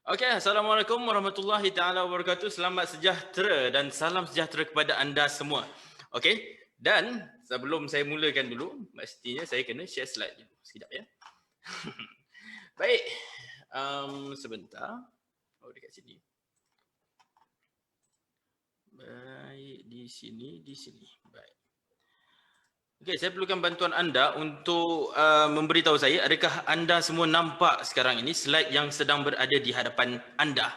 Okey, Assalamualaikum warahmatullahi taala wabarakatuh. Selamat sejahtera dan salam sejahtera kepada anda semua. Okey, dan sebelum saya mulakan dulu, mestinya saya kena share slide dulu. Sekejap ya. Baik, sebentar. Oh, dekat sini. Baik, di sini. Baik. Okey, saya perlukan bantuan anda untuk memberitahu saya, adakah anda semua nampak sekarang ini slide yang sedang berada di hadapan anda?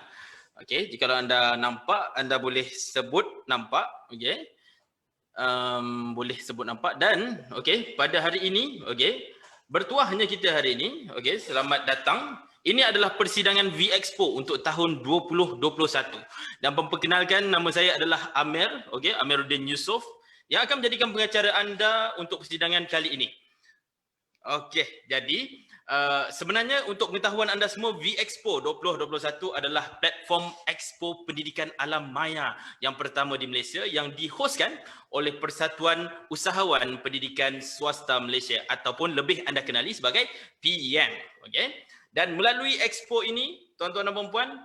Okey, jika anda nampak, anda boleh sebut nampak, okey. Boleh sebut nampak dan okey, pada hari ini, okey, bertuahnya kita hari ini, okey, selamat datang. Ini adalah persidangan V-Expo untuk tahun 2021. Dan memperkenalkan, nama saya adalah Amir, okey, Amiruddin Yusof, yang akan menjadikan pengacara anda untuk persidangan kali ini. Okey, jadi sebenarnya untuk pengetahuan anda semua, V-Expo 2021 adalah platform expo pendidikan alam maya yang pertama di Malaysia yang dihostkan oleh Persatuan Usahawan Pendidikan Swasta Malaysia ataupun lebih anda kenali sebagai PEM. Okey. Dan melalui expo ini, tuan-tuan dan puan-puan,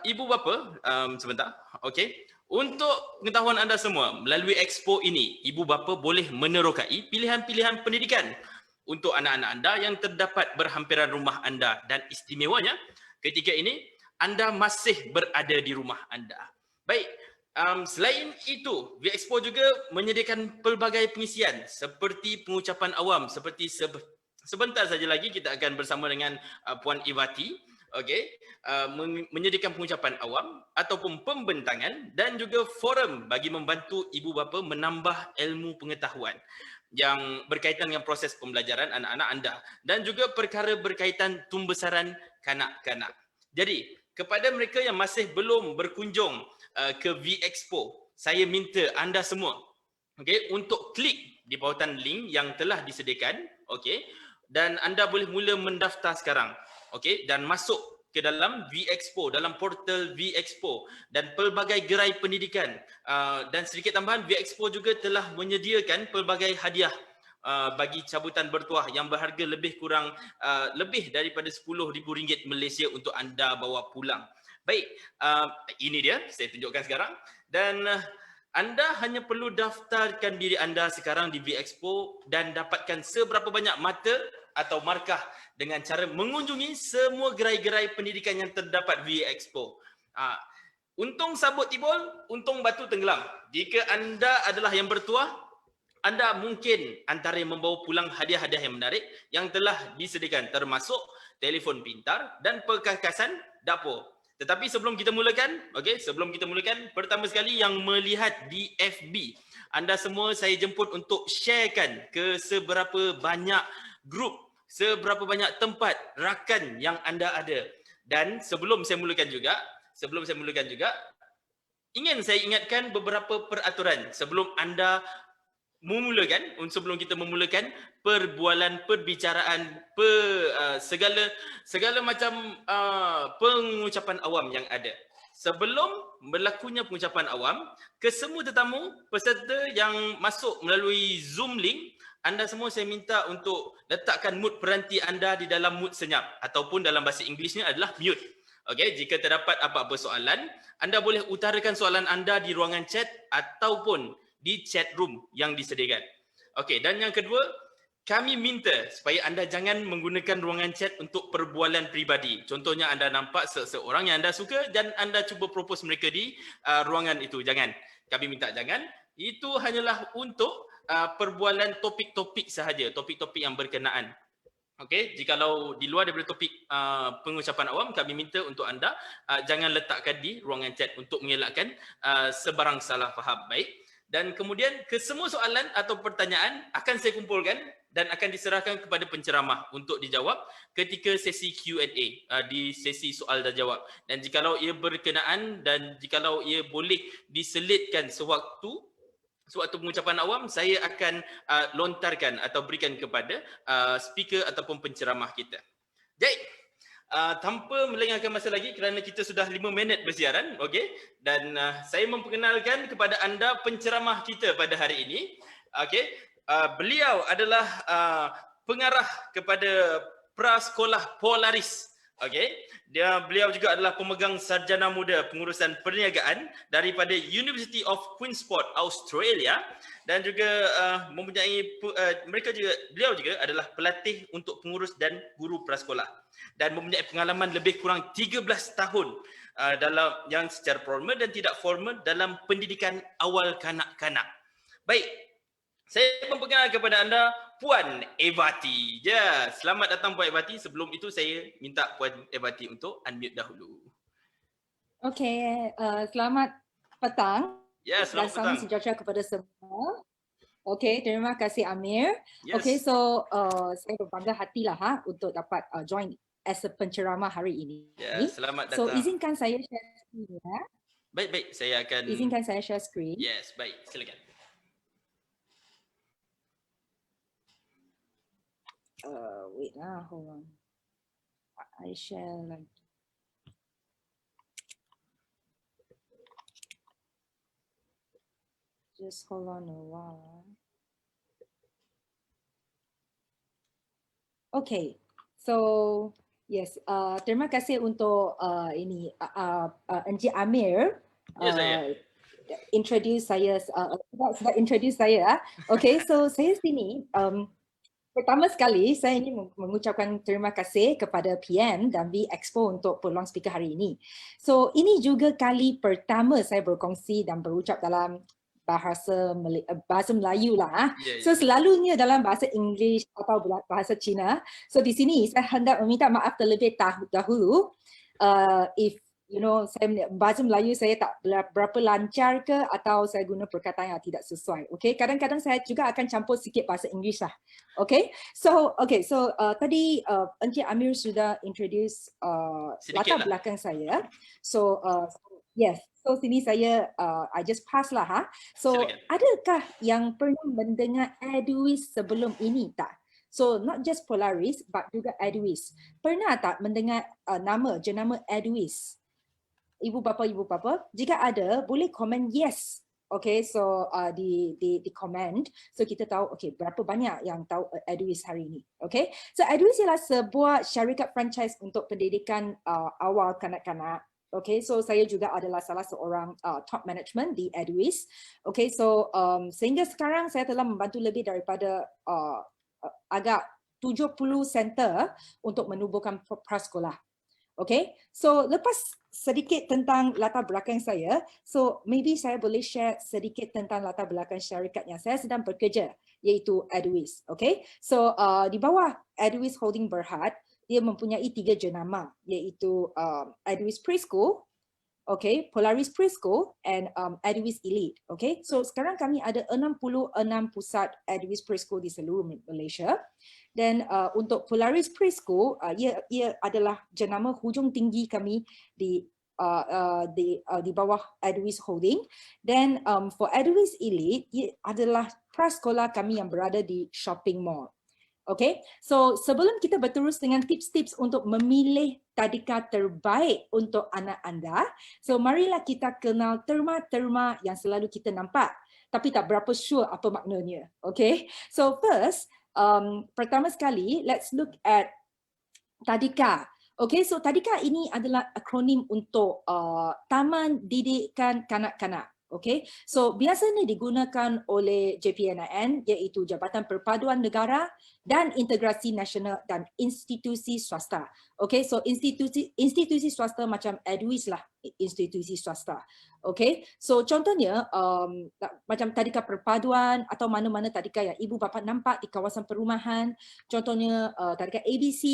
ibu bapa, sebentar. Okey. Untuk pengetahuan anda semua, melalui expo ini, ibu bapa boleh menerokai pilihan-pilihan pendidikan untuk anak-anak anda yang terdapat berhampiran rumah anda, dan istimewanya ketika ini anda masih berada di rumah anda. Baik, selain itu, V-Expo juga menyediakan pelbagai pengisian seperti pengucapan awam, seperti sebentar saja lagi kita akan bersama dengan Puan Iwati, okey, menyediakan pengucapan awam ataupun pembentangan dan juga forum bagi membantu ibu bapa menambah ilmu pengetahuan yang berkaitan dengan proses pembelajaran anak-anak anda dan juga perkara berkaitan tumbesaran kanak-kanak. Jadi, kepada mereka yang masih belum berkunjung ke V-Expo, saya minta anda semua, okey, untuk klik di pautan link yang telah disediakan, okey, dan anda boleh mula mendaftar sekarang, okey, dan masuk ke dalam V-Expo, dalam portal V-Expo dan pelbagai gerai pendidikan. Dan sedikit tambahan, V-Expo juga telah menyediakan pelbagai hadiah bagi cabutan bertuah yang berharga lebih kurang lebih daripada RM10,000 Malaysia untuk anda bawa pulang. Baik, ini dia, saya tunjukkan sekarang. Dan anda hanya perlu daftarkan diri anda sekarang di V-Expo dan dapatkan seberapa banyak mata atau markah dengan cara mengunjungi semua gerai-gerai pendidikan yang terdapat V-Expo. Untung sabut tibul, untung batu tenggelam. Jika anda adalah yang bertuah, anda mungkin antara yang membawa pulang hadiah-hadiah yang menarik yang telah disediakan, termasuk telefon pintar dan perkakasan dapur. Tetapi sebelum kita mulakan, pertama sekali yang melihat di FB, anda semua saya jemput untuk sharekan ke seberapa banyak grup, seberapa banyak tempat rakan yang anda ada. Dan sebelum saya mulakan juga, ingin saya ingatkan beberapa peraturan sebelum kita memulakan perbicaraan segala macam pengucapan awam yang ada. Sebelum berlakunya pengucapan awam, kesemua tetamu peserta yang masuk melalui Zoom link, anda semua saya minta untuk letakkan mood peranti anda di dalam mood senyap ataupun dalam bahasa Inggerisnya adalah mute. Okey, jika terdapat apa-apa soalan, anda boleh utarakan soalan anda di ruangan chat ataupun di chat room yang disediakan. Okey, dan yang kedua, kami minta supaya anda jangan menggunakan ruangan chat untuk perbualan peribadi. Contohnya anda nampak seseorang yang anda suka dan anda cuba propose mereka di ruangan itu. Jangan. Kami minta jangan. Itu hanyalah untuk perbualan topik-topik sahaja, topik-topik yang berkenaan. Okey, jikalau di luar daripada topik pengucapan awam, kami minta untuk anda jangan letakkan di ruangan chat untuk mengelakkan sebarang salah faham. Baik. Dan kemudian kesemua soalan atau pertanyaan akan saya kumpulkan dan akan diserahkan kepada penceramah untuk dijawab ketika sesi Q&A, di sesi soal dan jawab. Dan jikalau ia berkenaan dan jikalau ia boleh diselitkan sewaktu pengucapan awam, saya akan lontarkan atau berikan kepada speaker ataupun penceramah kita. Jadi, tanpa melengahkan masa lagi kerana kita sudah 5 minit bersiaran, okey, dan saya memperkenalkan kepada anda penceramah kita pada hari ini. Okey, beliau adalah pengarah kepada Prasekolah Polaris. Okey, beliau juga adalah pemegang sarjana muda pengurusan perniagaan daripada University of Queensport, Australia, dan juga beliau juga adalah pelatih untuk pengurus dan guru prasekolah dan mempunyai pengalaman lebih kurang 13 tahun dalam yang secara formal dan tidak formal dalam pendidikan awal kanak-kanak. Baik, saya memperkenalkan kepada anda Puan Evati. Ya, selamat datang Puan Evati. Sebelum itu saya minta Puan Evati untuk unmute dahulu. Okey, selamat petang. Ya, selamat petang. Dan salam sejahtera kepada semua. Okey, terima kasih Amir. Yes. Okey, so saya berbangga hatilah untuk dapat join as a penceramah hari ini. Ya, selamat datang. So izinkan saya share screen ya. Baik, saya akan Izinkan saya share screen. Yes, baik, silakan. Wait lah, hold on. I share lagi. Just hold on a while. Okay, so yes, terima kasih untuk ini Encik Amir. Ya, saya. Introduce saya, sudah introduce saya. Okay, so saya sini. Pertama sekali, saya ingin mengucapkan terima kasih kepada PM dan V Expo untuk peluang speaker hari ini. So, ini juga kali pertama saya berkongsi dan berucap dalam bahasa Melayu lah. So, selalunya dalam bahasa Inggeris atau bahasa Cina. So, di sini saya hendak meminta maaf terlebih dahulu if saya bahasa Melayu saya tak berapa lancar ke atau saya guna perkataan yang tidak sesuai. Okay, kadang-kadang saya juga akan campur sikit bahasa Inggeris lah. Okay, so tadi Encik Amir sudah introduce latar belakang saya. So yes, so sini saya I just pass lah ha. So adakah yang pernah mendengar Eduis sebelum ini tak? So not just Polaris but juga Eduis. Pernah tak mendengar jenama Eduis? Ibu bapa, jika ada boleh komen yes. Okay, so di comment, so kita tahu okay berapa banyak yang tahu Eduis hari ini. Okay, so Eduis ialah sebuah syarikat franchise untuk pendidikan awal kanak-kanak. Okay, so saya juga adalah salah seorang top management di Eduis. Okay, so sehingga sekarang saya telah membantu lebih daripada agak 70 center untuk menubuhkan prasekolah. Okay, so lepas sedikit tentang latar belakang saya, so maybe saya boleh share sedikit tentang latar belakang syarikat yang saya sedang bekerja, iaitu Eduis. Okay, so di bawah Eduis Holding Berhad, dia mempunyai 3 jenama, iaitu Eduis Preschool, okay, Polaris Preschool, and Eduis Elite. Okay, so sekarang kami ada 66 pusat Eduis Preschool di seluruh Malaysia. Dan untuk Polaris Preschool, ia adalah jenama hujung tinggi kami di bawah Eduis Holding. Dan for Eduis Elite, ia adalah prasekolah kami yang berada di shopping mall. Okay, so sebelum kita berterus dengan tips-tips untuk memilih tadika terbaik untuk anak anda, so marilah kita kenal terma-terma yang selalu kita nampak tapi tak berapa sure apa maknanya. Okay, so first, pertama sekali, let's look at tadika. Okay, so tadika ini adalah akronim untuk Taman Didikan Kanak-Kanak. Okay, so biasanya digunakan oleh JPNIN, iaitu Jabatan Perpaduan Negara dan Integrasi Nasional dan institusi swasta. Okay, so institusi swasta macam Eduis lah, institusi swasta. Okay, so contohnya macam tadika perpaduan atau mana-mana tadika yang ibu bapa nampak di kawasan perumahan. Contohnya tadika ABC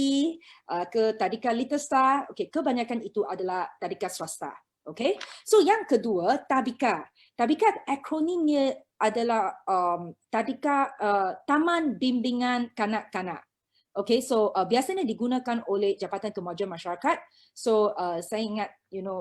ke tadika Little Star. Okay, kebanyakan itu adalah tadika swasta. Okay, so yang kedua tabika. Tabika akronimnya adalah tadika Taman Bimbingan Kanak-Kanak. Okay, so biasanya digunakan oleh Jabatan Kemajuan Masyarakat. So saya ingat,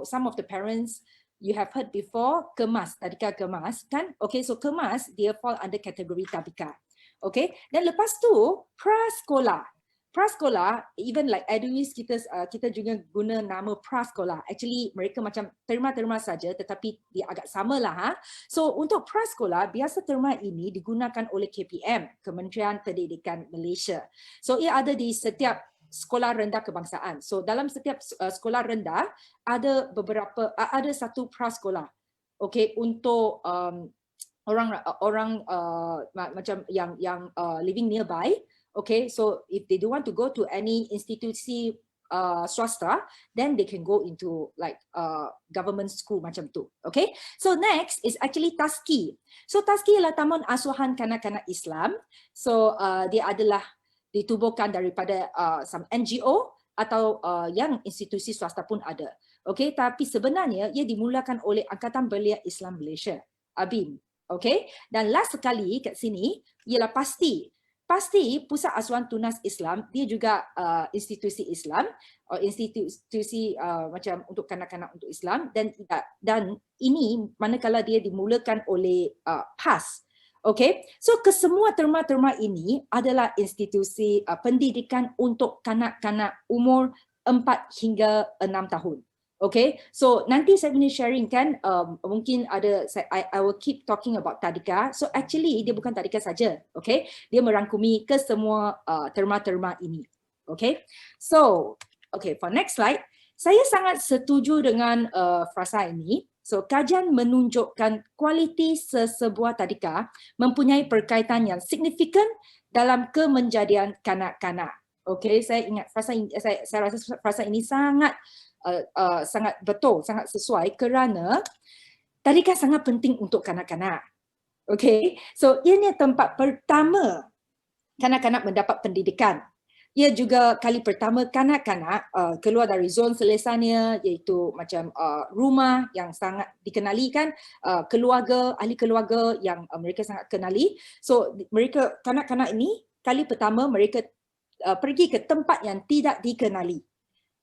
some of the parents you have heard before Kemas, tadika Kemas kan? Okay, so Kemas dia fall under kategori tabika. Okay, dan lepas tu prasekolah. Prasekolah, even like Eduis kita juga guna nama prasekolah. Actually mereka macam terma-terma saja tetapi dia agak samalah ha. So untuk prasekolah biasa terma ini digunakan oleh KPM, Kementerian Pendidikan Malaysia. So ia ada di setiap sekolah rendah kebangsaan. So dalam setiap sekolah rendah ada satu prasekolah, okay, untuk orang macam yang living nearby. Okay, so if they don't want to go to any institusi swasta, then they can go into like government school macam tu. Okay, so next is actually Taski. So Taski ialah Taman Asuhan Kanak-kanak Islam. So dia adalah ditubuhkan daripada some NGO atau yang institusi swasta pun ada. Okay, tapi sebenarnya ia dimulakan oleh Angkatan Belia Islam Malaysia, ABIM. Okay, dan last sekali kat sini ialah Pasti. Pasti Pusat Asuhan Tunas Islam, dia juga institusi Islam, institusi macam untuk kanak-kanak untuk Islam, dan ini manakala dia dimulakan oleh PAS. Okay, so kesemua terma-terma ini adalah institusi pendidikan untuk kanak-kanak umur 4 hingga 6 tahun. Okay, so nanti saya punya sharing kan, mungkin ada, I will keep talking about tadika. So actually dia bukan tadika saja, okay, dia merangkumi ke semua terma-terma ini. Okay, so okay, for next slide, saya sangat setuju dengan frasa ini. So kajian menunjukkan kualiti sesebuah tadika mempunyai berkaitan yang signifikan dalam kemenjadian kanak-kanak. Okay, saya ingat frasa ini, saya rasa frasa ini sangat betul, sangat sesuai kerana tadika sangat penting untuk kanak-kanak. Okay, so ini tempat pertama kanak-kanak mendapat pendidikan. Ia juga kali pertama kanak-kanak keluar dari zon selesanya, iaitu macam rumah yang sangat dikenali kan, keluarga, ahli keluarga yang mereka sangat kenali. So mereka, kanak-kanak ini kali pertama mereka pergi ke tempat yang tidak dikenali.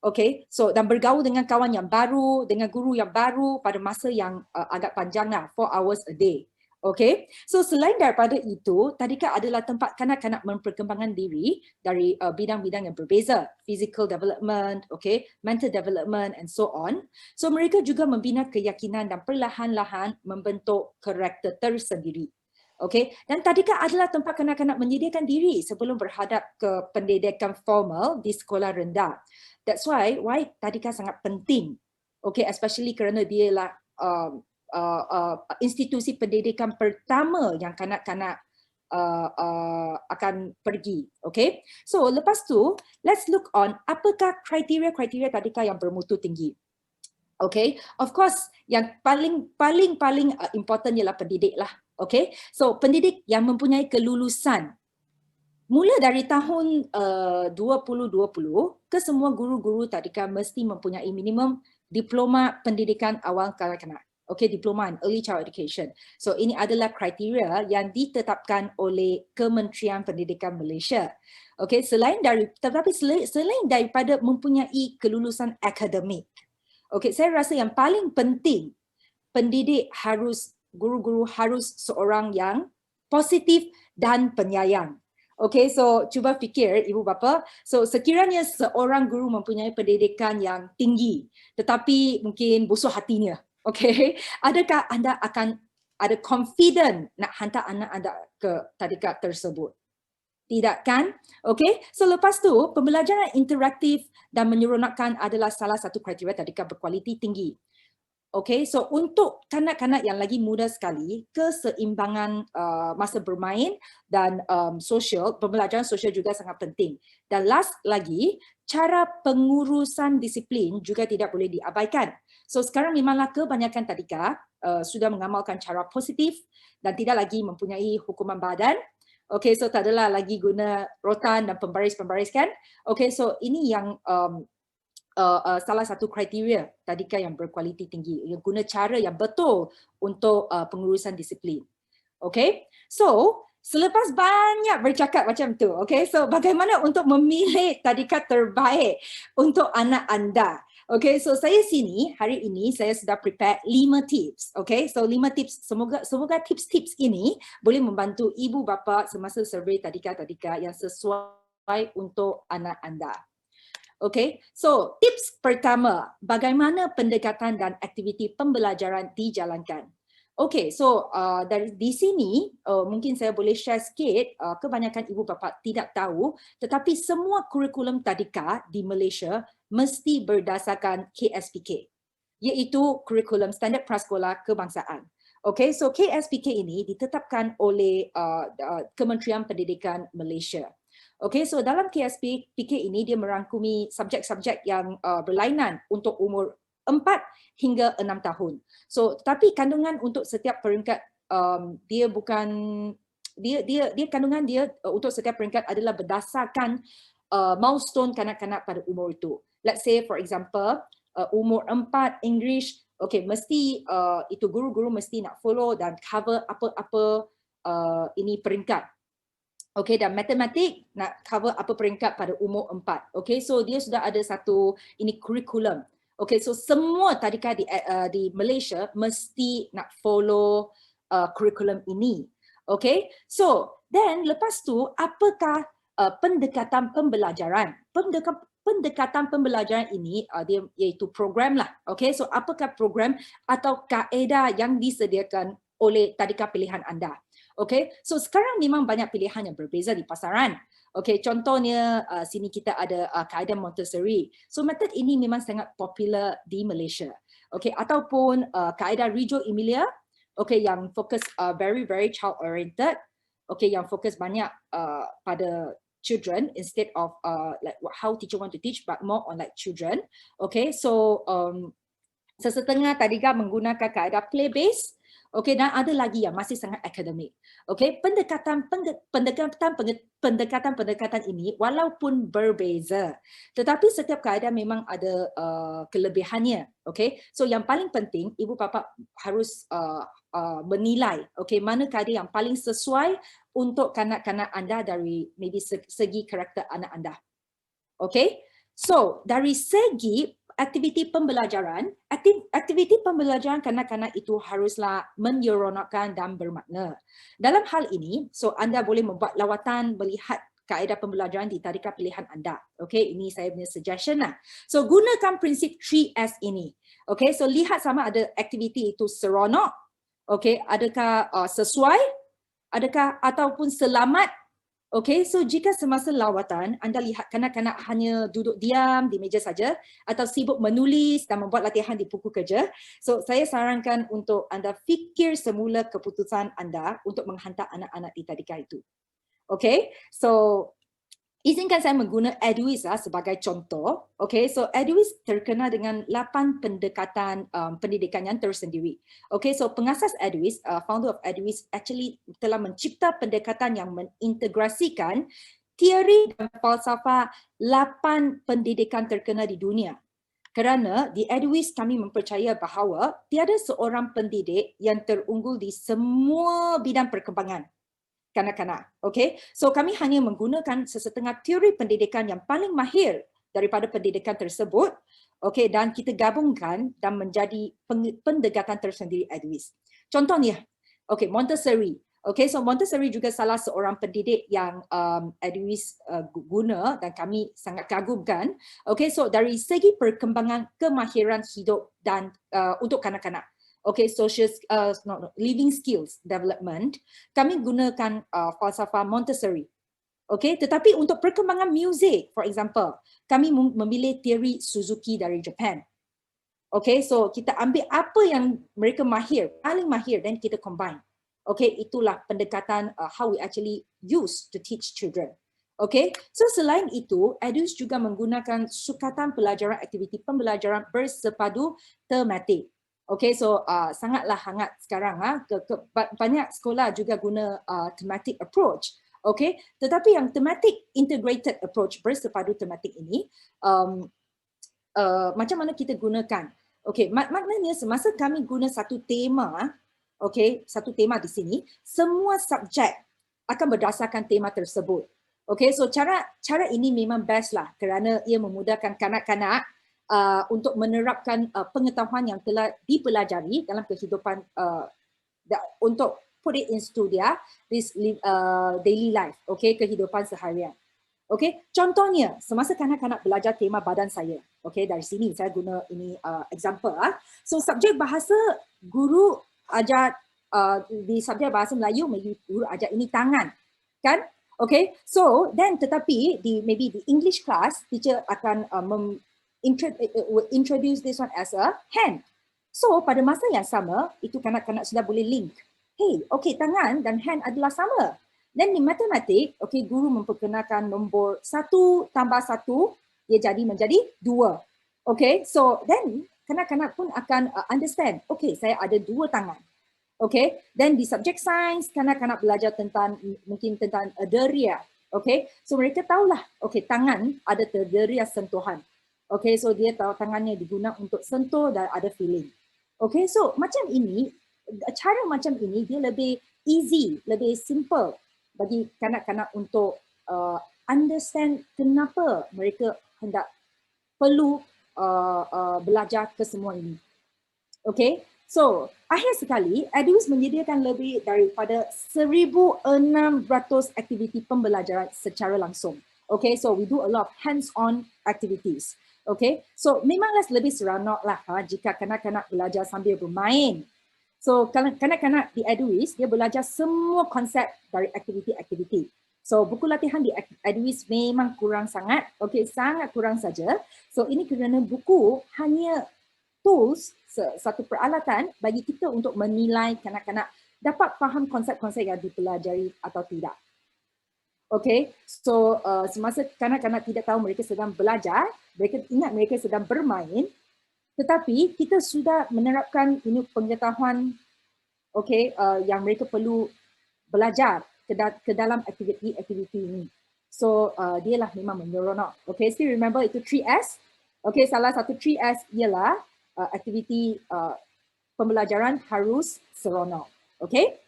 Okay, so dan bergaul dengan kawan yang baru, dengan guru yang baru pada masa yang agak panjang lah, 4 hours a day. Okay, so selain daripada itu, tadika adalah tempat kanak-kanak memperkembangkan diri dari bidang-bidang yang berbeza, physical development, okay, mental development and so on. So mereka juga membina keyakinan dan perlahan-lahan membentuk karakter tersendiri. Okay, dan tadika adalah tempat kanak-kanak menyediakan diri sebelum berhadap ke pendidikan formal di sekolah rendah. That's why tadika sangat penting. Okay, especially kerana dia lah institusi pendidikan pertama yang kanak-kanak akan pergi. Okay, so lepas tu let's look on apakah kriteria-kriteria tadika yang bermutu tinggi. Okay, of course yang paling important ialah pendidik lah. Okay, so pendidik yang mempunyai kelulusan mula dari tahun 2020 ke semua guru-guru tadika mesti mempunyai minimum diploma pendidikan awal kanak-kanak. Okay, diploma in early child education. So ini adalah kriteria yang ditetapkan oleh Kementerian Pendidikan Malaysia. Okay, selain daripada mempunyai kelulusan akademik. Okay, saya rasa yang paling penting pendidik guru-guru harus seorang yang positif dan penyayang. Okay, so cuba fikir ibu bapa, so sekiranya seorang guru mempunyai pendidikan yang tinggi tetapi mungkin busuk hatinya, okay, adakah anda akan ada confident nak hantar anak anda ke tadika tersebut? Tidak kan? Okay, so lepas tu pembelajaran interaktif dan menyeronokkan adalah salah satu kriteria tadika berkualiti tinggi. Okay, so untuk kanak-kanak yang lagi muda sekali, keseimbangan masa bermain dan sosial, pembelajaran sosial juga sangat penting. Dan last lagi, cara pengurusan disiplin juga tidak boleh diabaikan. So sekarang memanglah kebanyakan tadika sudah mengamalkan cara positif dan tidak lagi mempunyai hukuman badan. Okay, so tak adalah lagi guna rotan dan pembaris-pembaris kan. Okay, so ini yang salah satu kriteria tadika yang berkualiti tinggi, yang guna cara yang betul untuk pengurusan disiplin. Okay, so selepas banyak bercakap macam tu, okay, so bagaimana untuk memilih tadika terbaik untuk anak anda? Okay, so saya sini hari ini saya sudah prepare 5 tips. Okay, so 5 tips, semoga tips-tips ini boleh membantu ibu bapa semasa survey tadika-tadika yang sesuai untuk anak anda. Okay, so tips pertama, bagaimana pendekatan dan aktiviti pembelajaran dijalankan. Okay, so dari di sini mungkin saya boleh share sikit, kebanyakan ibu bapa tidak tahu, tetapi semua kurikulum tadika di Malaysia mesti berdasarkan KSPK, iaitu kurikulum standard prasekolah kebangsaan. Okay, so KSPK ini ditetapkan oleh Kementerian Pendidikan Malaysia. Okay, so dalam KSPK ini dia merangkumi subjek-subjek yang berlainan untuk umur 4 hingga 6 tahun. So, tetapi kandungan untuk setiap peringkat dia bukan kandungan dia untuk setiap peringkat adalah berdasarkan milestone kanak-kanak pada umur itu. Let's say for example, umur 4 English, okay, mesti itu guru-guru mesti nak follow dan cover apa-apa ini peringkat. Okay, dan matematik nak cover apa peringkat pada umur 4. Okay, so dia sudah ada satu ini kurikulum. Okay, so semua tadika di Malaysia mesti nak follow kurikulum ini. Okay, so then lepas tu apakah pendekatan pembelajaran? Pendekatan pembelajaran ini dia iaitu program lah. Okay, so apakah program atau kaedah yang disediakan oleh tadika pilihan anda? Okay, so sekarang memang banyak pilihan yang berbeza di pasaran. Okay, contohnya sini kita ada kaedah Montessori. So metod ini memang sangat popular di Malaysia. Okay, ataupun kaedah Reggio Emilia, okay, yang fokus very child oriented. Okay, yang fokus banyak pada children instead of like how teacher want to teach, but more on like children. Okay, so sesetengah tadika menggunakan kaedah play based. Okay, dan ada lagi yang masih sangat akademik. Okay, pendekatan ini walaupun berbeza, tetapi setiap kaedah memang ada kelebihannya. Okay, so yang paling penting ibu bapa harus menilai, okay, mana kaedah yang paling sesuai untuk kanak-kanak anda dari maybe segi karakter anak anda. Okay, so dari segi aktiviti pembelajaran kanak-kanak itu haruslah menyeronokkan dan bermakna. Dalam hal ini, so anda boleh membuat lawatan melihat kaedah pembelajaran di tadika pilihan anda. Okay, ini saya punya suggestion lah. So gunakan prinsip 3S ini. Okay, so lihat sama ada aktiviti itu seronok, okay, adakah sesuai, adakah ataupun selamat. Okay, so jika semasa lawatan anda lihat kanak-kanak hanya duduk diam di meja saja atau sibuk menulis dan membuat latihan di buku kerja, so saya sarankan untuk anda fikir semula keputusan anda untuk menghantar anak-anak di tadika itu. Okay, so izinkan saya menggunakan Eduis sebagai contoh. Okay, so Eduis terkenal dengan 8 pendekatan pendidikan yang tersendiri. Okay, so pengasas Eduis, founder of Eduis actually telah mencipta pendekatan yang mengintegrasikan teori dan falsafah 8 pendidikan terkenal di dunia. Kerana di Eduis kami mempercaya bahawa tiada seorang pendidik yang terunggul di semua bidang perkembangan kanak-kanak. Okay, so kami hanya menggunakan sesetengah teori pendidikan yang paling mahir daripada pendidikan tersebut, okay, dan kita gabungkan dan menjadi pendekatan tersendiri Eduis. Contohnya, okay, Montessori. Okay, so Montessori juga salah seorang pendidik yang Eduis guna dan kami sangat kagumkan. Okay, so dari segi perkembangan kemahiran hidup dan untuk kanak-kanak. Okay, social living skills development, kami gunakan falsafah Montessori. Okay, tetapi untuk perkembangan muzik, for example, kami memilih teori Suzuki dari Japan. Okay, so kita ambil apa yang mereka mahir, paling mahir, dan kita combine. Okay, itulah pendekatan how we actually use to teach children. Okay, so selain itu, Eduis juga menggunakan sukatan pelajaran aktiviti pembelajaran bersepadu tematik. Okay, so sangatlah hangat sekarang. Banyak sekolah juga guna thematic approach. Okay, tetapi yang thematic integrated approach bersepadu tematik ini, macam mana kita gunakan? Okay, maknanya semasa kami guna satu tema, okay, satu tema di sini, semua subjek akan berdasarkan tema tersebut. Okay, so cara ini memang best lah kerana ia memudahkan kanak-kanak untuk menerapkan pengetahuan yang telah dipelajari dalam kehidupan untuk put it into their daily life, okay, kehidupan seharian. Okay, contohnya semasa kanak-kanak belajar tema badan saya, okay, dari sini saya guna ini example. So subjek bahasa, guru ajar di subjek bahasa Melayu, guru ajar ini tangan, kan? Okay, so then tetapi maybe di English class, teacher akan introduce this one as a hand. So pada masa yang sama, itu kanak-kanak sudah boleh link. Hey, okay, tangan dan hand adalah sama. Dan di matematik, okay, guru memperkenalkan nombor 1 tambah 1, dia jadi menjadi 2. Okay, so then kanak-kanak pun akan understand, okay, saya ada 2 tangan. Okay, then di subjek sains, kanak-kanak belajar mungkin tentang deria. Okay, so mereka tahulah, okay, tangan ada deria sentuhan. Okay, so dia tahu tangannya digunakan untuk sentuh dan ada feeling. Okay, so macam ini, cara macam ini dia lebih easy, lebih simple bagi kanak-kanak untuk understand kenapa mereka hendak perlu belajar ke semua ini. Okay, so akhir sekali, Eduis menyediakan lebih daripada 1,600 aktiviti pembelajaran secara langsung. Okay, so we do a lot of hands-on activities. Okay, so memanglah lebih seronok lah jika kanak-kanak belajar sambil bermain. So kanak-kanak di Eduis, dia belajar semua konsep dari aktiviti-aktiviti. So buku latihan di Eduis memang kurang sangat, okay, sangat kurang saja. So ini kerana buku hanya tools, satu peralatan bagi kita untuk menilai kanak-kanak dapat faham konsep-konsep yang dipelajari atau tidak. Okay, so semasa kanak-kanak tidak tahu mereka sedang belajar, mereka ingat mereka sedang bermain, tetapi kita sudah menerapkan ini pengetahuan, okay, yang mereka perlu belajar ke dalam aktiviti-aktiviti ini. So dialah memang menyeronok. Okay, still remember itu 3S. Okay, salah satu 3S ialah aktiviti pembelajaran harus seronok. Okay.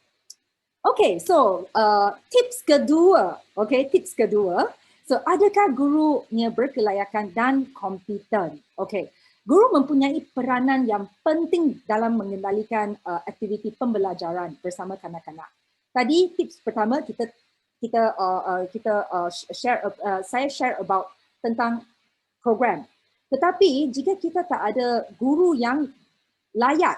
Okay, so tips kedua. Okay, tips kedua. So adakah gurunya berkelayakan dan kompeten? Okay, guru mempunyai peranan yang penting dalam mengendalikan aktiviti pembelajaran bersama kanak-kanak. Tadi tips pertama saya share about tentang program. Tetapi jika kita tak ada guru yang layak,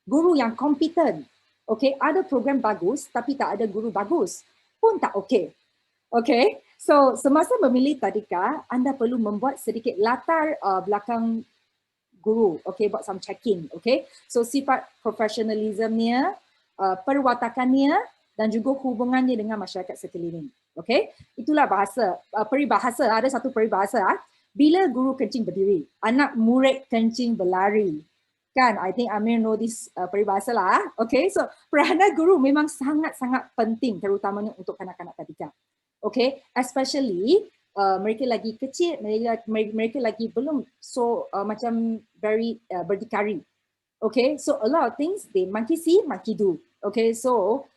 guru yang kompeten, okay, ada program bagus tapi tak ada guru bagus pun tak okay. Okay, so semasa memilih tadika, anda perlu membuat sedikit latar belakang guru, okay, buat some checking, okay. So sifat profesionalismnya, perwatakannya dan juga hubungannya dengan masyarakat sekeliling, okay. Itulah bahasa, peribahasa, ada satu peribahasa, bila guru kencing berdiri, anak murid kencing berlari. Kan, I think Amir know this peribahasa lah. Okay, so peranan guru memang sangat-sangat penting terutamanya untuk kanak-kanak tadika. Okay, especially mereka lagi kecil, mereka lagi belum macam very berdikari. Okay, so a lot of things they monkey see, monkey do. Okay, so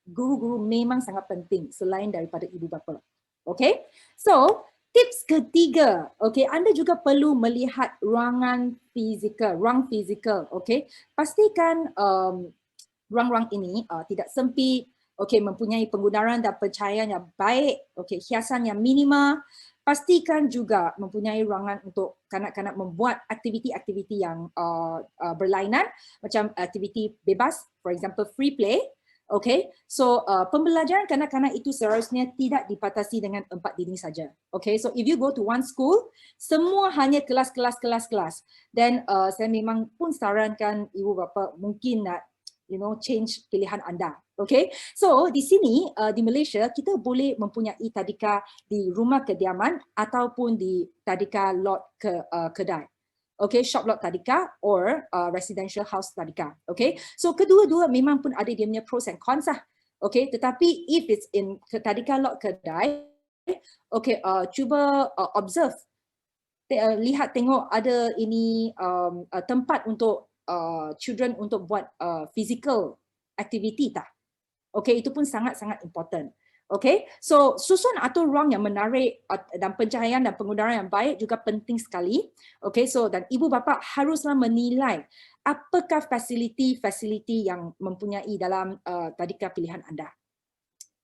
guru-guru memang sangat penting selain daripada ibu bapa. Okay, so tips ketiga, okay, anda juga perlu melihat ruang fizikal, okay. Pastikan ruang-ruang ini tidak sempit, okay, mempunyai penggunaan dan pencahayaan yang baik, okay, hiasan yang minima. Pastikan juga mempunyai ruangan untuk kanak-kanak membuat aktiviti-aktiviti yang berlainan, macam aktiviti bebas, for example free play. Okay, so pembelajaran kanak-kanak itu seharusnya tidak dibatasi dengan 4 dinding saja. Okay, so if you go to one school, semua hanya kelas. Dan saya memang pun sarankan ibu bapa mungkin nak, change pilihan anda. Okay, so di sini di Malaysia kita boleh mempunyai tadika di rumah kediaman ataupun di tadika lot kedai. Okay, shop lot tadika or residential house tadika. Okay, so kedua-dua memang pun ada dia punya pros and cons lah. Okay, tetapi if it's in tadika lot kedai, okay, cuba observe, lihat tengok ada ini tempat untuk children untuk buat physical activity tak? Okay, itu pun sangat-sangat important. Okay, so susun atau ruang yang menarik dan pencahayaan dan penggunaan yang baik juga penting sekali. Okay, so dan ibu bapa haruslah menilai apakah fasiliti yang mempunyai dalam tadika pilihan anda.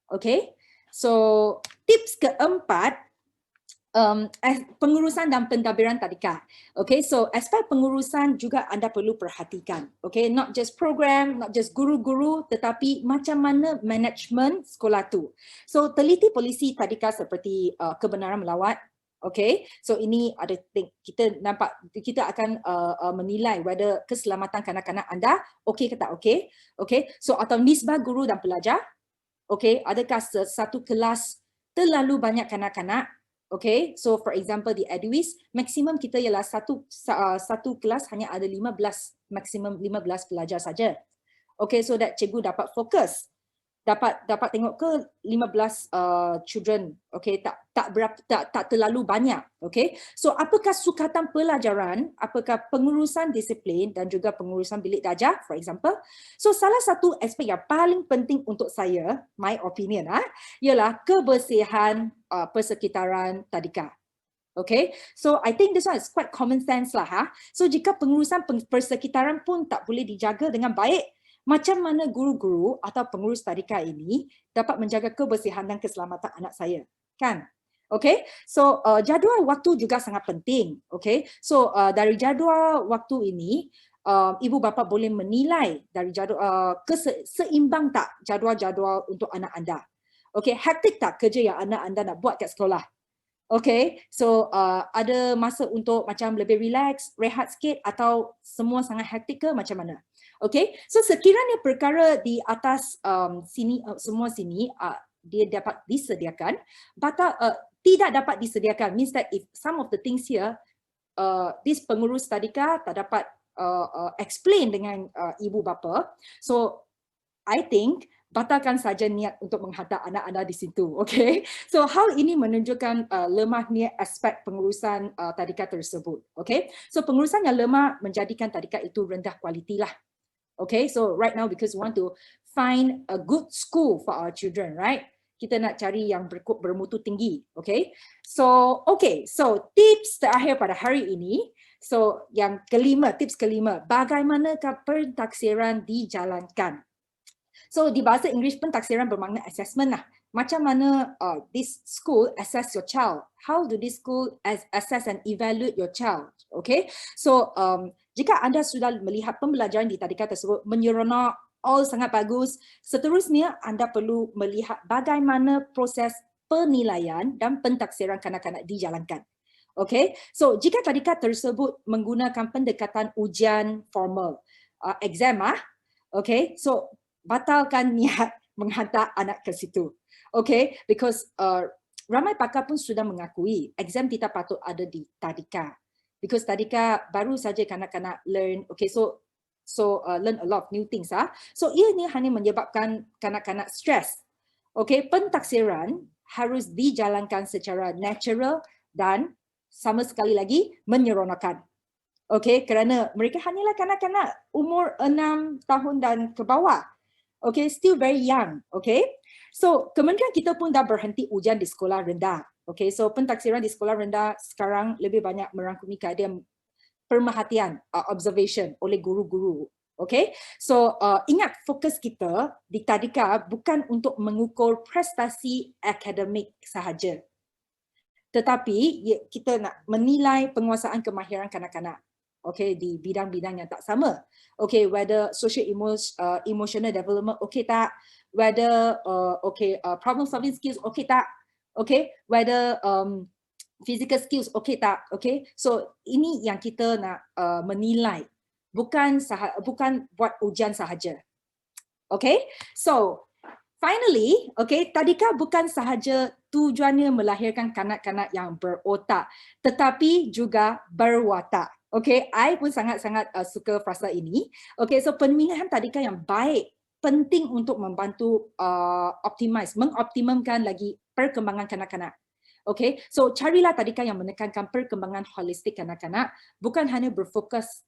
Okay, so tips keempat, pengurusan dan pentadbiran tadika. Okay, so aspek pengurusan juga anda perlu perhatikan. Okay, not just program, not just guru-guru, tetapi macam mana management sekolah tu. So teliti polisi tadika seperti kebenaran melawat. Okay, so ini ada kita nampak, kita akan menilai whether keselamatan kanak-kanak anda okey ke tak okey. Okay, so atau nisbah guru dan pelajar. Okay, adakah satu kelas terlalu banyak kanak-kanak? Okay, so for example di Eduis, maksimum kita ialah satu kelas hanya ada 15, maksimum 15 pelajar saja. Okay, so that cikgu dapat fokus. Dapat tengok ke 15 children, okay, tak terlalu banyak, okay. So apakah sukatan pelajaran, apakah pengurusan disiplin dan juga pengurusan bilik darjah, for example. So salah satu aspek yang paling penting untuk saya, my opinion, ialah kebersihan persekitaran tadika. Okay, so I think this one is quite common sense lah. So jika pengurusan persekitaran pun tak boleh dijaga dengan baik, macam mana guru-guru atau pengurus tadika ini dapat menjaga kebersihan dan keselamatan anak saya, kan? Okay, so jadual waktu juga sangat penting. Okay, so dari jadual waktu ini, ibu bapa boleh menilai dari jadual seimbang tak jadual-jadual untuk anak anda. Okay, hektik tak kerja yang anak anda nak buat kat sekolah? Okay, so ada masa untuk macam lebih relax, rehat sikit atau semua sangat hektik ke macam mana? Okay, so sekiranya perkara di atas sini, semua sini dia dapat disediakan, tidak dapat disediakan means that if some of the things here, this pengurus tadika tak dapat explain dengan ibu bapa, so I think batalkan saja niat untuk menghantar anak anda di situ. Okay, so hal ini menunjukkan lemahnya aspek pengurusan tadika tersebut. Okay, so pengurusan yang lemah menjadikan tadika itu rendah kualiti lah. Okay, so right now because we want to find a good school for our children, right? Kita nak cari yang bermutu tinggi, okay? So tips terakhir pada hari ini. So yang kelima, tips kelima, bagaimanakah pentaksiran dijalankan? So di bahasa Inggeris pentaksiran bermakna assessment lah. Macam mana this school assess your child? How do this school assess and evaluate your child? Okay, so jika anda sudah melihat pembelajaran di tadika tersebut menyeronok, all sangat bagus, seterusnya anda perlu melihat bagaimana proses penilaian dan pentaksiran kanak-kanak dijalankan. Okay, so jika tadika tersebut menggunakan pendekatan ujian formal, exam okay, so batalkan niat menghantar anak ke situ. Okay, because ramai pakar pun sudah mengakui exam tidak patut ada di tadika. Because tadika baru saja kanak-kanak learn, okay, so learn a lot of new things. So ini hanya menyebabkan kanak-kanak stres. Okay, pentaksiran harus dijalankan secara natural dan sama sekali lagi menyeronokkan. Okay, kerana mereka hanyalah kanak-kanak umur 6 tahun dan ke bawah. Okay, still very young. Okay, so kemudian kita pun dah berhenti ujian di sekolah rendah. Okay, so pentaksiran di sekolah rendah sekarang lebih banyak merangkumi keadaan pemerhatian, observation oleh guru-guru. Okay, so ingat fokus kita di tadika bukan untuk mengukur prestasi akademik sahaja. Tetapi kita nak menilai penguasaan kemahiran kanak-kanak. Okay, di bidang-bidang yang tak sama. Okay, whether social emotional development okay tak, whether problem solving skills okay tak, okay, whether physical skills okay tak, okay. So ini yang kita nak menilai, bukan buat ujian sahaja. Okay, so finally, okay, tadika bukan sahaja tujuannya melahirkan kanak-kanak yang berotak, tetapi juga berwatak. Okay, I pun sangat-sangat suka frasa ini. Okay, so pemilihan tadika yang baik penting untuk membantu mengoptimumkan lagi perkembangan kanak-kanak. Okay, so carilah tadika yang menekankan perkembangan holistik kanak-kanak, bukan hanya berfokus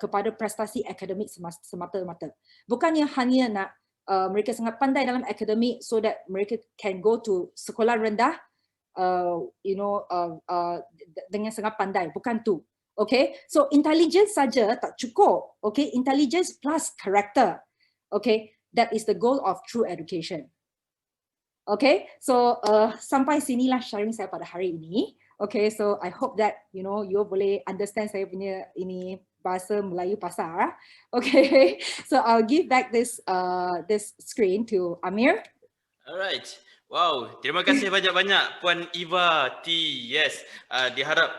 kepada prestasi akademik semata-mata. Bukannya hanya nak mereka sangat pandai dalam akademik so that mereka can go to sekolah rendah, dengan sangat pandai. Bukan tu. Okay, so intelligence saja tak cukup. Okay, intelligence plus character. Okay, that is the goal of true education. Okay, so sampai sinilah sharing saya pada hari ini. Okay, so I hope that you boleh understand saya punya ini bahasa Melayu pasar. Okay, so I'll give back this screen to Amir. Alright. Wow, terima kasih banyak-banyak Puan Eva T. Yes, diharap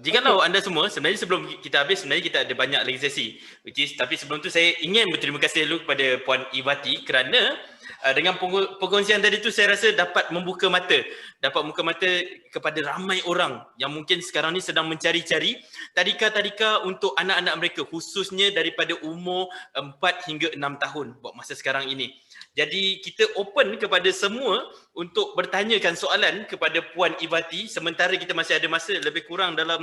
jikalau anda semua, sebenarnya sebelum kita habis, sebenarnya kita ada banyak lagi sesi. Tapi sebelum tu saya ingin berterima kasih dulu kepada Puan Eva T kerana dengan perkongsian tadi tu saya rasa dapat membuka mata kepada ramai orang yang mungkin sekarang ni sedang mencari-cari tadika-tadika untuk anak-anak mereka, khususnya daripada umur 4 hingga 6 tahun buat masa sekarang ini. Jadi kita open kepada semua untuk bertanyakan soalan kepada Puan Ivati sementara kita masih ada masa lebih kurang dalam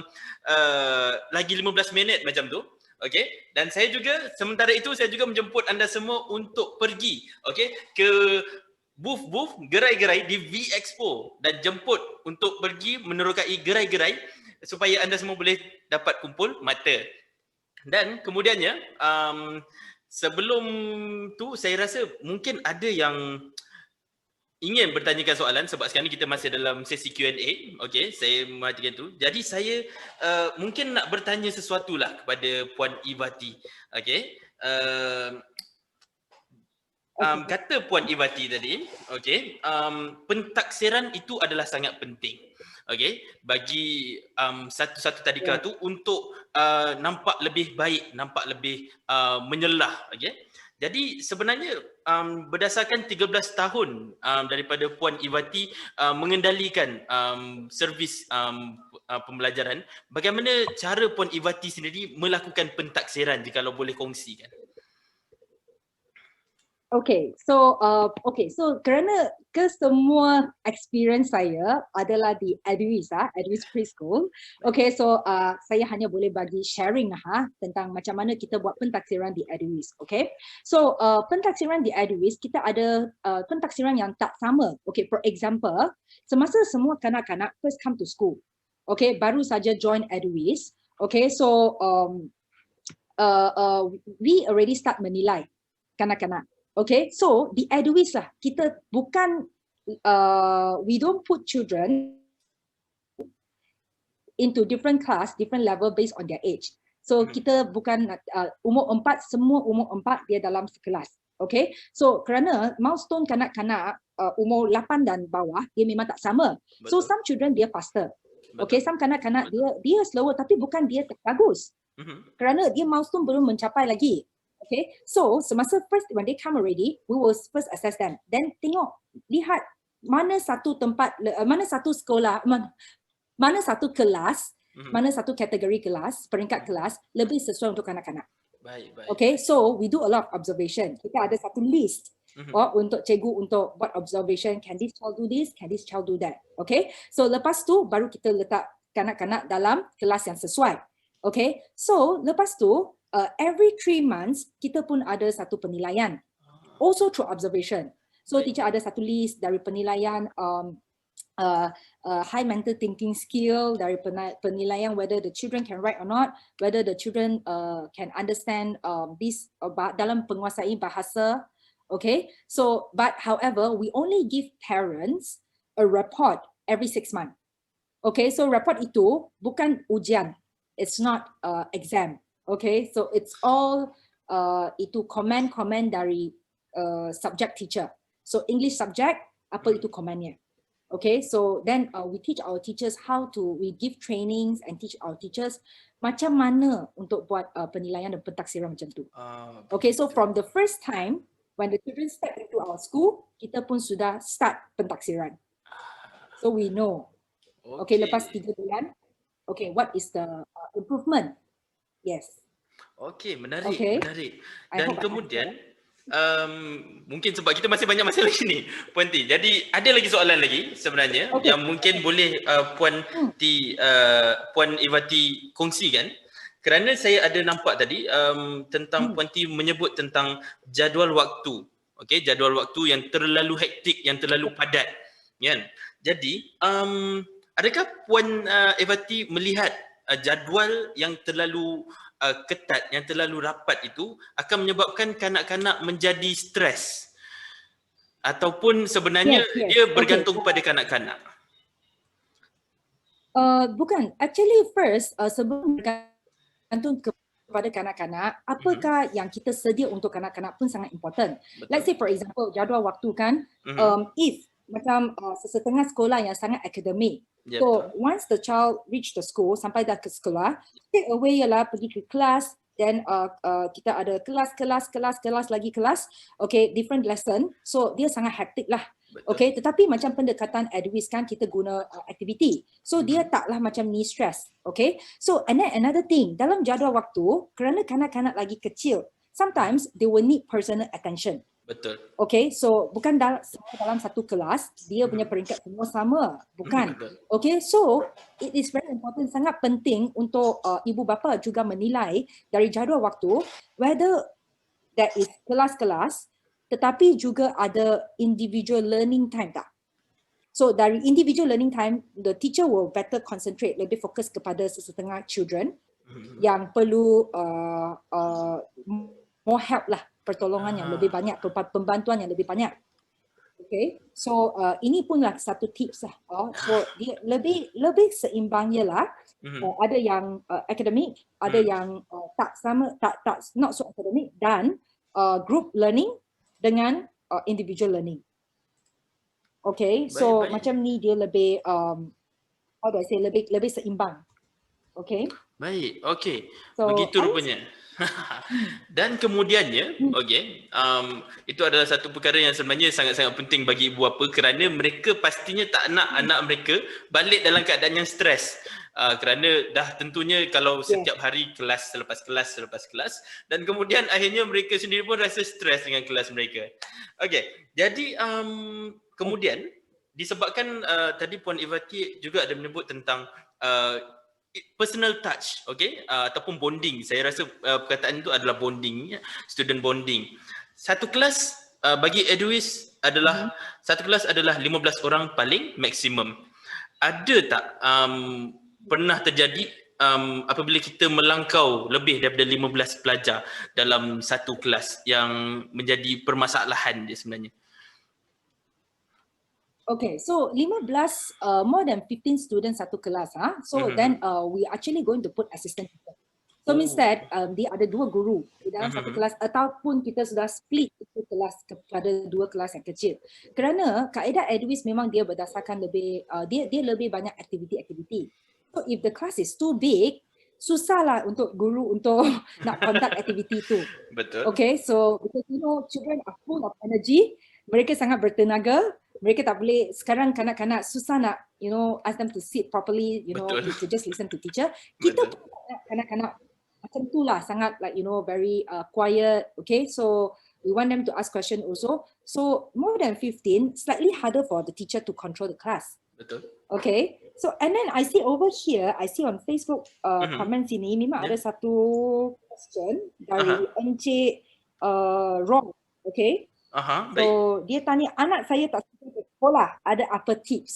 lagi 15 minit macam tu. Okey, dan saya juga sementara itu saya juga menjemput anda semua untuk pergi ke booth gerai-gerai di V Expo dan jemput untuk pergi menerokai gerai-gerai supaya anda semua boleh dapat kumpul mata. Dan kemudiannya sebelum tu saya rasa mungkin ada yang ingin bertanyakan soalan sebab sekarang ni kita masih dalam sesi Q&A. Okey, saya memperhatikan tu. Jadi saya mungkin nak bertanya sesuatu lah kepada Puan Ivati. Okey. Kata Puan Ivati tadi, okey, pentaksiran itu adalah sangat penting. Okey, bagi satu-satu tadika tu untuk nampak lebih baik, nampak lebih menyelah, okey. Jadi sebenarnya berdasarkan 13 tahun daripada Puan Ivati mengendalikan servis pembelajaran, bagaimana cara Puan Ivati sendiri melakukan pentaksiran jikalau boleh kongsikan? Okay, so kerana kesemua experience saya adalah di Edwis Preschool. Okay, so saya hanya boleh bagi sharing tentang macam mana kita buat pentaksiran di Edwis. Okay, so pentaksiran di Edwis kita ada pentaksiran yang tak sama. Okay, for example, semasa semua kanak-kanak first come to school, okay, baru saja join Edwis. Okay, so we already start menilai kanak-kanak. Okay, so di Edwis lah, kita bukan, we don't put children into different class, different level based on their age. So kita bukan umur 4, semua umur 4 dia dalam sekelas. Okay, so kerana milestone kanak-kanak umur 8 dan bawah, dia memang tak sama. Betul. So some children dia faster. Betul. Okay, some kanak-kanak dia slower tapi bukan dia tak bagus. Kerana dia milestone belum mencapai lagi. Okay, so semasa first when they come already, we will first assess them. Then lihat mana satu tempat, mana satu sekolah, mana satu kelas, mana satu kategori kelas, peringkat kelas lebih sesuai untuk kanak-kanak. Baik. Okay, so we do a lot of observation. Kita ada satu list untuk cikgu untuk buat observation. Can this child do this? Can this child do that? Okay, so lepas tu baru kita letak kanak-kanak dalam kelas yang sesuai. Okay, so lepas tu every 3 months kita pun ada satu penilaian, also through observation. So teacher ada satu list dari penilaian high mental thinking skill, dari penilaian whether the children can write or not, whether the children can understand this dalam penguasai bahasa. Okay, so but however we only give parents a report every 6 months. Okay, so report itu bukan ujian, it's not exam. Okay, so it's all itu komen dari subject teacher. So English subject, apa itu komennya. Okay, so then we teach our teachers we give trainings and teach our teachers macam mana untuk buat penilaian dan pentaksiran macam tu. Okay, so from the first time when the children step into our school, kita pun sudah start pentaksiran. So we know. Okay, lepas 3 bulan, okay, what is the improvement? Yes. Okey, menarik. Dan kemudian mungkin sebab kita masih banyak masa lagi ni, Puan T. Jadi ada lagi soalan lagi sebenarnya yang mungkin boleh Puan Ivati kongsikan. Kerana saya ada nampak tadi tentang Puan T menyebut tentang jadual waktu. Okey, jadual waktu yang terlalu hektik, yang terlalu padat, kan? Jadi adakah Puan Ivati melihat jadual yang terlalu ketat, yang terlalu rapat itu akan menyebabkan kanak-kanak menjadi stres ataupun sebenarnya dia bergantung pada kanak-kanak? Bukan, actually first sebelum bergantung kepada kanak-kanak, apakah yang kita sedia untuk kanak-kanak pun sangat important. Let's say for example, jadual waktu kan, if macam sesetengah sekolah yang sangat akademik, Ya, so betul. once the child reach the school, sampai dah ke sekolah, take away ialah pergi ke kelas, then kita ada kelas lagi kelas, okay, different lesson, so dia sangat hectic lah. Betul. Okay, tetapi macam pendekatan Edwis kan kita guna aktiviti. So dia taklah macam ni stress. Okay, so and then another thing, dalam jadual waktu, kerana kanak-kanak lagi kecil, sometimes they will need personal attention. Betul. Okay, so bukan dalam satu kelas, dia punya peringkat semua sama. Bukan. Betul. Okay, so it is very important, sangat penting untuk ibu bapa juga menilai dari jadual waktu whether there is kelas-kelas tetapi juga ada individual learning time tak? So dari individual learning time, the teacher will better concentrate, lebih fokus kepada sesetengah children yang perlu more help lah, pertolongan yang lebih banyak, pembantuan yang lebih banyak. Okay, so ini pun lah satu tips lah. So dia lebih seimbang ialah ada yang akademik, ada yang tak sama, tak not so akademik, dan group learning dengan individual learning. Okay, so Baik. macam ni dia lebih how do I say, lebih seimbang. Okay. Baik, okey. So, Begitu rupanya. Dan kemudiannya, okey, itu adalah satu perkara yang sebenarnya sangat-sangat penting bagi ibu bapa kerana mereka pastinya tak nak anak mereka balik dalam keadaan yang stres. Kerana dah tentunya kalau setiap hari kelas selepas kelas dan kemudian akhirnya mereka sendiri pun rasa stres dengan kelas mereka. Okey, jadi kemudian disebabkan tadi Puan Ivati juga ada menyebut tentang personal touch, okay, ataupun bonding. Saya rasa perkataan itu adalah bonding, student bonding. Satu kelas bagi Edwis adalah satu kelas adalah 15 orang paling maksimum. Ada tak pernah terjadi apabila kita melangkau lebih daripada 15 pelajar dalam satu kelas yang menjadi permasalahan dia sebenarnya? Okay, so 15, more than 15 students satu kelas. So then we actually going to put assistant teacher. So means that dia ada dua guru di dalam satu kelas ataupun kita sudah split itu kelas kepada dua kelas yang kecil. Kerana kaedah Edwis memang dia berdasarkan lebih, dia lebih banyak aktiviti-aktiviti. So if the class is too big, susahlah untuk guru untuk nak conduct aktiviti itu. Betul. Okay, so because you know children are full of energy, mereka sangat bertenaga, mereka tak boleh, sekarang kanak-kanak susah nak, you know, ask them to sit properly, you know, to just listen to teacher. Kita pun kanak-kanak macam tu lah, sangat like, you know, very quiet, okay, so we want them to ask question also. So more than 15, slightly harder for the teacher to control the class. Betul. Okay, so and then I see over here, I see on Facebook comment sini, memang ada satu question dari Encik Ron, okay. Baik. So dia tanya, anak saya tak suka ke sekolah, ada apa tips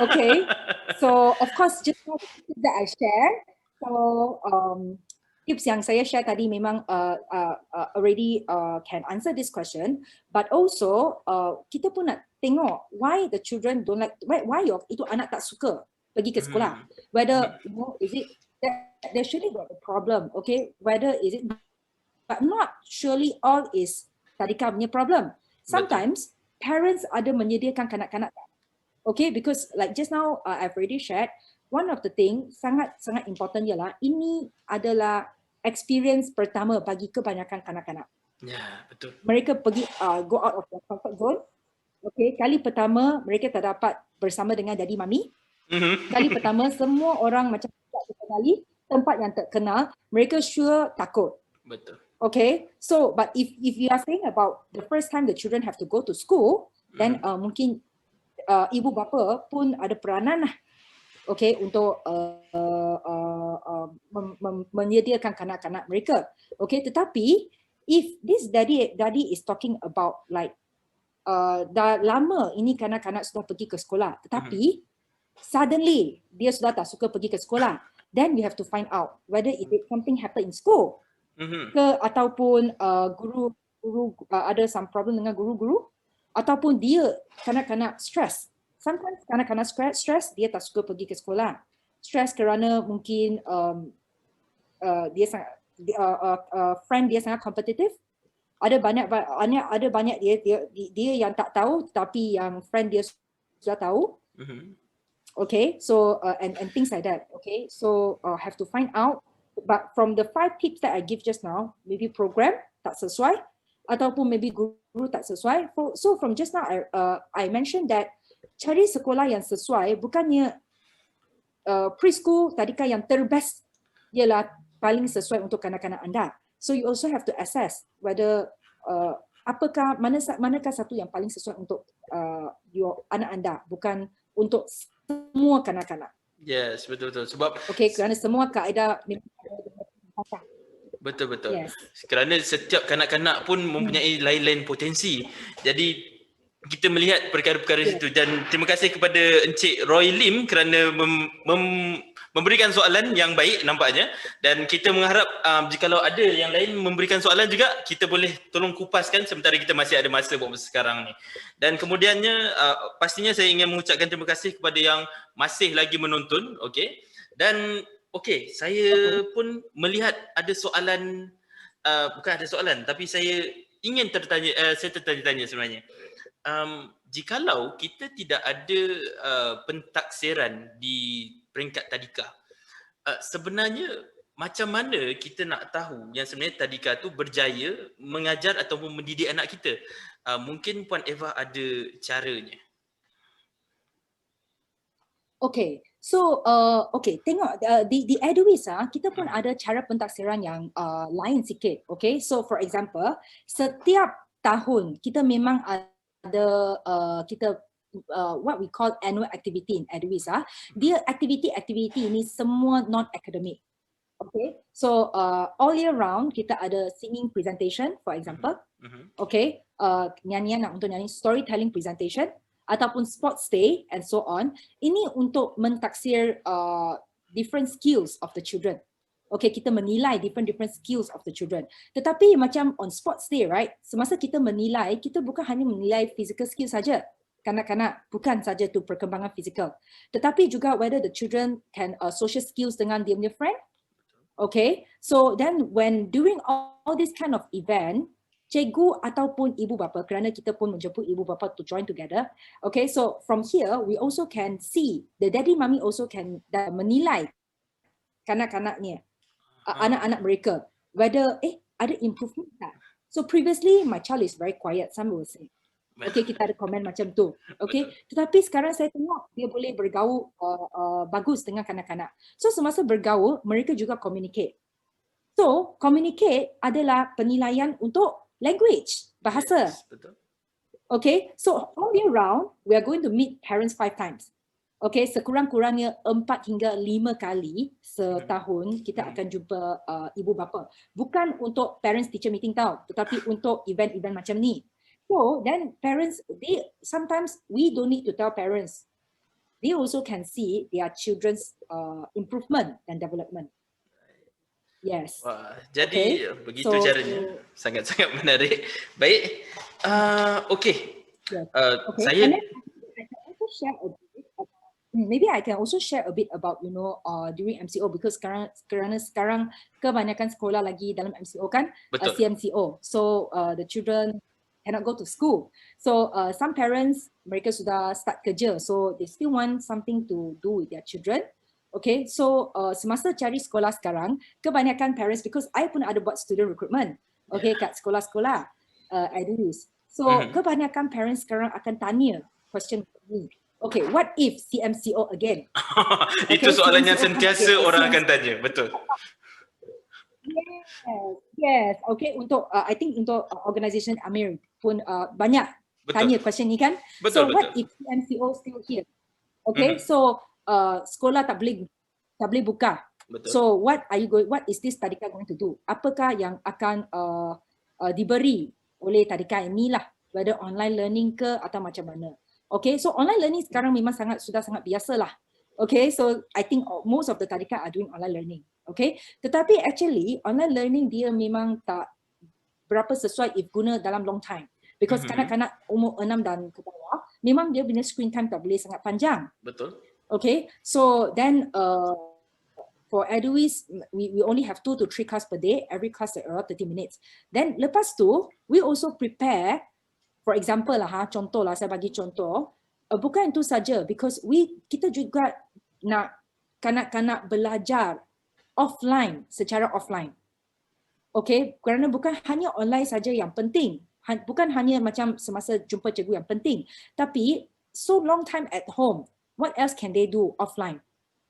Okay, so of course just now the tips that I share, so tips yang saya share tadi memang already can answer this question, but also kita pun nak tengok why the children don't like, why itu anak tak suka pergi ke sekolah, whether you know, is it that there surely got a problem, okay, whether is it, but not surely all is tadika punya problem. Sometimes parents ada menyediakan kanak-kanak, okay, because like just now I've already shared, one of the thing sangat important ialah ini adalah experience pertama bagi kebanyakan kanak-kanak. Ya, betul. Mereka pergi go out of their comfort zone. Okay, kali pertama mereka tak dapat bersama dengan daddy mami. Kali pertama semua orang macam tak dikenali, tempat yang tak kenal, mereka sure takut. Betul. Okay, so but if you are saying about the first time the children have to go to school, then mungkin ibu bapa pun ada peranan lah, okay, untuk menyediakan kanak-kanak mereka. Okay, tetapi if this daddy is talking about like dah lama ini kanak-kanak sudah pergi ke sekolah, tetapi suddenly dia sudah tak suka pergi ke sekolah, then we have to find out whether if something happen in school. Ke ataupun guru ada some problem dengan guru-guru, ataupun dia kanak-kanak stress. Sometimes kanak-kanak stress, dia tak suka pergi ke sekolah. stres kerana mungkin dia sangat friend dia sangat kompetitif. Ada banyak dia yang tak tahu tapi yang friend dia sudah tahu. Okay, so and things like that. Okay, so have to find out. But from the 5 tips that I give just now, maybe program tak sesuai, ataupun maybe guru tak sesuai. So from just now, I mentioned that cari sekolah yang sesuai, bukannya preschool tadika yang terbest ialah paling sesuai untuk kanak-kanak anda. So you also have to assess whether manakah satu yang paling sesuai untuk your anak anda, bukan untuk semua kanak-kanak. Yes, betul-betul. Sebab kerana semua kaedah betul-betul. Yes. Kerana setiap kanak-kanak pun mempunyai lain-lain potensi. Jadi kita melihat perkara-perkara situ, dan terima kasih kepada Encik Roy Lim kerana memberikan soalan yang baik nampaknya, dan kita mengharap jikalau ada yang lain memberikan soalan juga, kita boleh tolong kupaskan sementara kita masih ada masa buat masa sekarang ni. Dan kemudiannya pastinya saya ingin mengucapkan terima kasih kepada yang masih lagi menonton. Okey. Dan saya pun melihat ada soalan, bukan ada soalan, tapi saya ingin tertanya-tanya sebenarnya. Jikalau kita tidak ada pentaksiran di peringkat tadika, sebenarnya macam mana kita nak tahu yang sebenarnya tadika tu berjaya mengajar ataupun mendidik anak kita? Mungkin Puan Eva ada caranya. Okay, so tengok di Eduis kita pun ada cara pentaksiran yang lain sikit. Okay, so for example, setiap tahun kita memang ada what we call annual activity in Eduis. Dia activity ini semua non-academic. Okay, so all year round kita ada singing presentation, for example. Okay, nyanyian untuk nyanyi, storytelling presentation, ataupun sports day and so on. Ini untuk mentaksir different skills of the children. Okay, kita menilai different skills of the children. Tetapi macam on sports day, right? Semasa kita menilai, kita bukan hanya menilai physical skill saja. Kanak-kanak bukan saja tu perkembangan fizikal, tetapi juga whether the children can social skills dengan dia punya friend. Okay, so then when doing all this kind of event, cikgu ataupun ibu bapa, kerana kita pun menjemput ibu bapa to join together. Okay, so from here we also can see, the daddy mommy also can menilai kanak-kanaknya, anak-anak mereka, whether ada improvement tak. So previously my child is very quiet, some will say. Okay, kita ada komen macam tu. Okay, tetapi sekarang saya tengok dia boleh bergaul bagus dengan kanak-kanak. So semasa bergaul, mereka juga communicate. So communicate adalah penilaian untuk language, bahasa. Yes, betul. Okay, so all year round we are going to meet parents 5 times. Okay, sekurang-kurangnya 4 hingga 5 kali setahun kita akan jumpa ibu bapa. Bukan untuk parents teacher meeting tau, tetapi untuk event-event macam ni. So then parents, sometimes we don't need to tell parents. They also can see their children's improvement and development. Yes. Wah, jadi begitu caranya. Sangat-sangat menarik. Baik. Okay. Yes. Saya maybe I can also share a bit about during MCO, because kerana sekarang kebanyakan sekolah lagi dalam MCO kan, CMCO. So the children cannot go to school. So some parents, mereka sudah start kerja, so they still want something to do with their children. Okay, so semasa cari sekolah sekarang, kebanyakan parents, because I pun ada buat student recruitment, okay, kat sekolah-sekolah Eduis. So kebanyakan parents sekarang akan tanya question ni. Okay, what if CMCO again? Itu soalan yang sentiasa orang akan tanya, betul. Yes. Okay, untuk I think untuk organisation Amir pun banyak tanya question ni kan. Betul, so what if CMCO still here? Okay, so sekolah tak boleh buka. Betul. So what is this tadika going to do? Apakah yang akan diberi oleh tadika inilah, whether online learning ke atau macam mana. Okay, so online learning sekarang memang sudah sangat biasa lah. Okay, so I think most of the tadika are doing online learning. Okay, tetapi actually online learning dia memang tak berapa sesuai if guna dalam long time. Because kanak-kanak umur 6 dan ke bawah, memang dia punya screen time tak boleh sangat panjang. Betul. Okay, so then for Eduis, we only have 2 to 3 class per day, every class around 30 minutes. Then lepas tu, we also prepare, for example lah, contoh lah, saya bagi contoh, bukan itu saja, because kita juga nak kanak-kanak belajar offline, secara offline. Okay, kerana bukan hanya online saja yang penting, bukan hanya macam semasa jumpa cikgu yang penting, tapi so long time at home, what else can they do offline?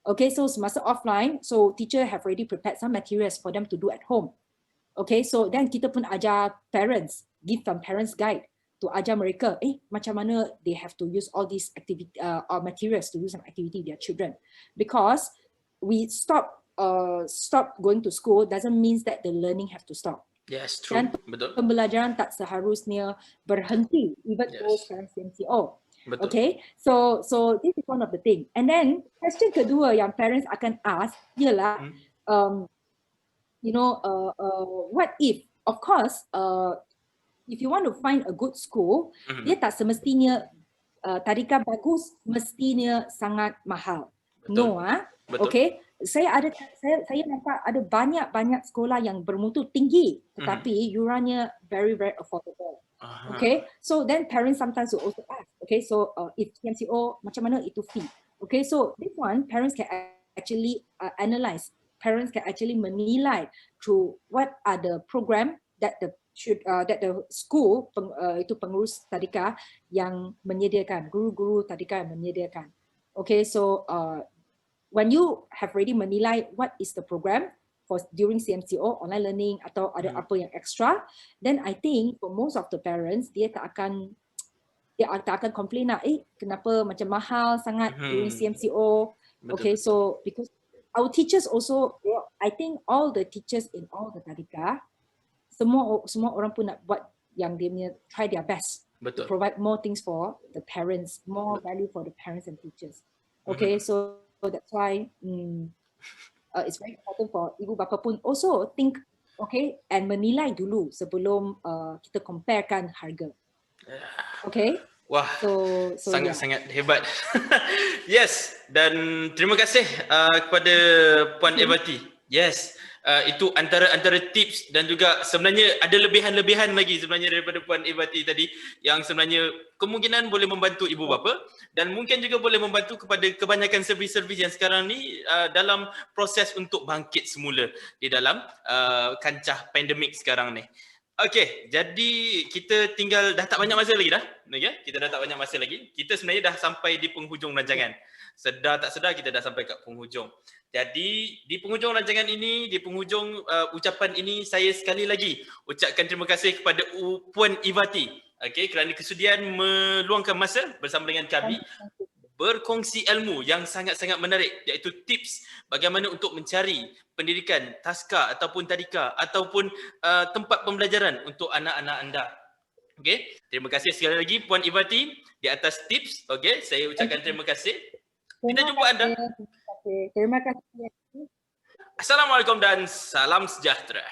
Okay, so semasa offline, so teacher have already prepared some materials for them to do at home. Okay, so then kita pun ajar parents, give them parents guide to ajar mereka, macam mana they have to use all these activity or materials to do some activity with their children. Because we stop going to school doesn't mean that the learning have to stop. Yes, true. Dan Betul. pembelajaran tak seharusnya berhenti, even though sekarang CMCO. Betul. Okay, so this is one of the thing. And then question kedua yang parents akan ask ialah, what if? Of course, if you want to find a good school, dia tak semestinya tadika bagus mestinya sangat mahal. Betul. No, Betul. okay. Saya nampak ada banyak sekolah yang bermutu tinggi, tetapi yurannya very affordable. Okay, so then parents sometimes will also ask, okay, so if CMCO, macam mana itu fee? Okay, so this one parents can actually analyze, parents can actually menilai through what are the program that the school itu pengurus tadika yang menyediakan, guru-guru tadika yang menyediakan. Okay, so when you have already menilai what is the program for during CMCO, online learning atau ada apa yang extra, then I think for most of the parents, dia tak akan complain lah, kenapa macam mahal sangat during CMCO. Okay, so because our teachers also, I think all the teachers in all the tadika, semua orang pun nak buat yang dia punya, try their best to provide more things for the parents, more value for the parents and teachers. Okay, so that's why it's very important for ibu bapa pun also think, okay, and menilai dulu sebelum kita comparekan harga. Okay. Wah, sangat-sangat hebat. Yes, dan terima kasih kepada Puan Evati. Yes, itu antara tips dan juga sebenarnya ada lebihan-lebihan lagi sebenarnya daripada Puan Evati tadi yang sebenarnya kemungkinan boleh membantu ibu bapa dan mungkin juga boleh membantu kepada kebanyakan servis-servis yang sekarang ni dalam proses untuk bangkit semula di dalam kancah pandemik sekarang ni. Okey, jadi kita tinggal dah tak banyak masa lagi dah. Okay? Kita dah tak banyak masa lagi. Kita sebenarnya dah sampai di penghujung rancangan. Sedar tak sedar kita dah sampai kat penghujung. Jadi di penghujung rancangan ini, di penghujung ucapan ini, saya sekali lagi ucapkan terima kasih kepada Puan Evati. Okey, kerana kesudian meluangkan masa bersama dengan kami berkongsi ilmu yang sangat-sangat menarik, iaitu tips bagaimana untuk mencari pendidikan taska ataupun tadika ataupun tempat pembelajaran untuk anak-anak anda. Okey, terima kasih sekali lagi Puan Evati di atas tips. Okey, saya ucapkan terima kasih. Kita jumpa anda. Terima kasih. Assalamualaikum dan salam sejahtera.